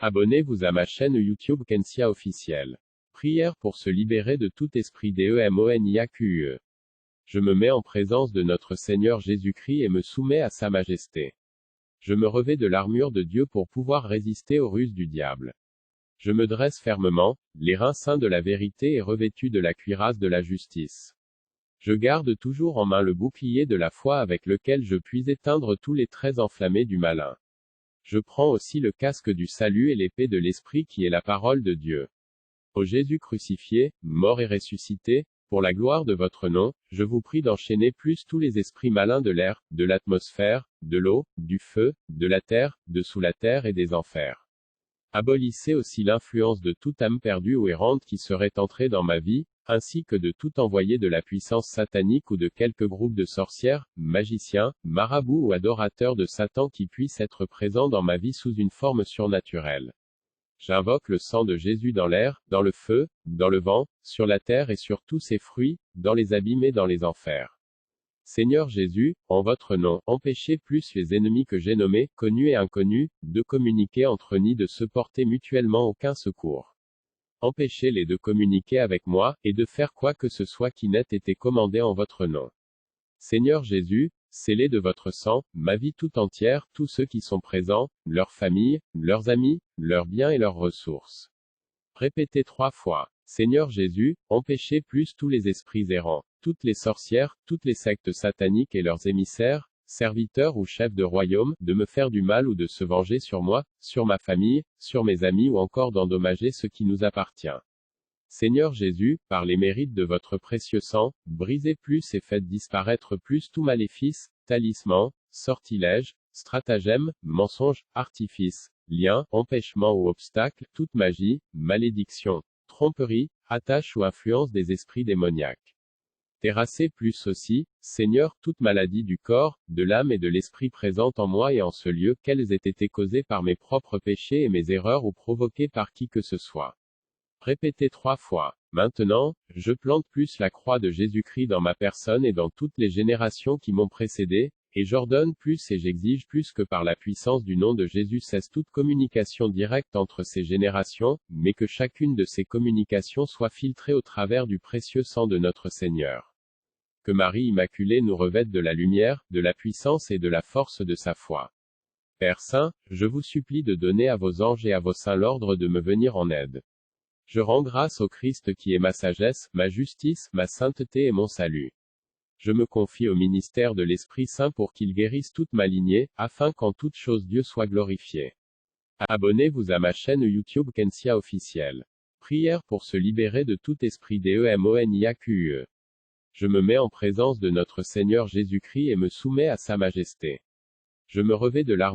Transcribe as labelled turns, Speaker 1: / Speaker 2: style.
Speaker 1: Abonnez-vous à ma chaîne YouTube Kensia officielle. Prière pour se libérer de tout esprit démoniaque. Je me mets en présence de notre Seigneur Jésus-Christ et me soumets à sa majesté. Je me revêts de l'armure de Dieu pour pouvoir résister aux ruses du diable. Je me dresse fermement, les reins saints de la vérité et revêtus de la cuirasse de la justice. Je garde toujours en main le bouclier de la foi avec lequel je puis éteindre tous les traits enflammés du malin. Je prends aussi le casque du salut et l'épée de l'Esprit qui est la parole de Dieu. Ô Jésus crucifié, mort et ressuscité, pour la gloire de votre nom, je vous prie d'enchaîner plus tous les esprits malins de l'air, de l'atmosphère, de l'eau, du feu, de la terre, de sous la terre et des enfers. Abolissez aussi l'influence de toute âme perdue ou errante qui serait entrée dans ma vie, ainsi que de tout envoyé de la puissance satanique ou de quelque groupe de sorcières, magiciens, marabouts ou adorateurs de Satan qui puissent être présents dans ma vie sous une forme surnaturelle. J'invoque le sang de Jésus dans l'air, dans le feu, dans le vent, sur la terre et sur tous ses fruits, dans les abîmes et dans les enfers. Seigneur Jésus, en votre nom, empêchez plus les ennemis que j'ai nommés, connus et inconnus, de communiquer entre eux ni de se porter mutuellement aucun secours. Empêchez-les de communiquer avec moi, et de faire quoi que ce soit qui n'ait été commandé en votre nom. Seigneur Jésus, scellez de votre sang, ma vie tout entière, tous ceux qui sont présents, leurs familles, leurs amis, leurs biens et leurs ressources. Répétez 3 fois. Seigneur Jésus, empêchez plus tous les esprits errants, toutes les sorcières, toutes les sectes sataniques et leurs émissaires, serviteurs ou chefs de royaume, de me faire du mal ou de se venger sur moi, sur ma famille, sur mes amis ou encore d'endommager ce qui nous appartient. Seigneur Jésus, par les mérites de votre précieux sang, brisez plus et faites disparaître plus tout maléfice, talisman, sortilège, stratagème, mensonge, artifice, lien, empêchement ou obstacle, toute magie, malédiction, tromperie, attache ou influence des esprits démoniaques. Terrassez plus aussi, Seigneur, toute maladie du corps, de l'âme et de l'esprit présente en moi et en ce lieu, qu'elles aient été causées par mes propres péchés et mes erreurs ou provoquées par qui que ce soit. Répétez 3 fois. Maintenant, je plante plus la croix de Jésus-Christ dans ma personne et dans toutes les générations qui m'ont précédé, et j'ordonne plus et j'exige plus que par la puissance du nom de Jésus cesse toute communication directe entre ces générations, mais que chacune de ces communications soit filtrée au travers du précieux sang de notre Seigneur. Que Marie Immaculée nous revête de la lumière, de la puissance et de la force de sa foi. Père Saint, je vous supplie de donner à vos anges et à vos saints l'ordre de me venir en aide. Je rends grâce au Christ qui est ma sagesse, ma justice, ma sainteté et mon salut. Je me confie au ministère de l'Esprit Saint pour qu'il guérisse toute ma lignée, afin qu'en toute chose Dieu soit glorifié. Abonnez-vous à ma chaîne YouTube Kensia officielle. Prière pour se libérer de tout esprit démoniaque. Je me mets en présence de notre Seigneur Jésus-Christ et me soumets à sa majesté. Je me revêts de l'armure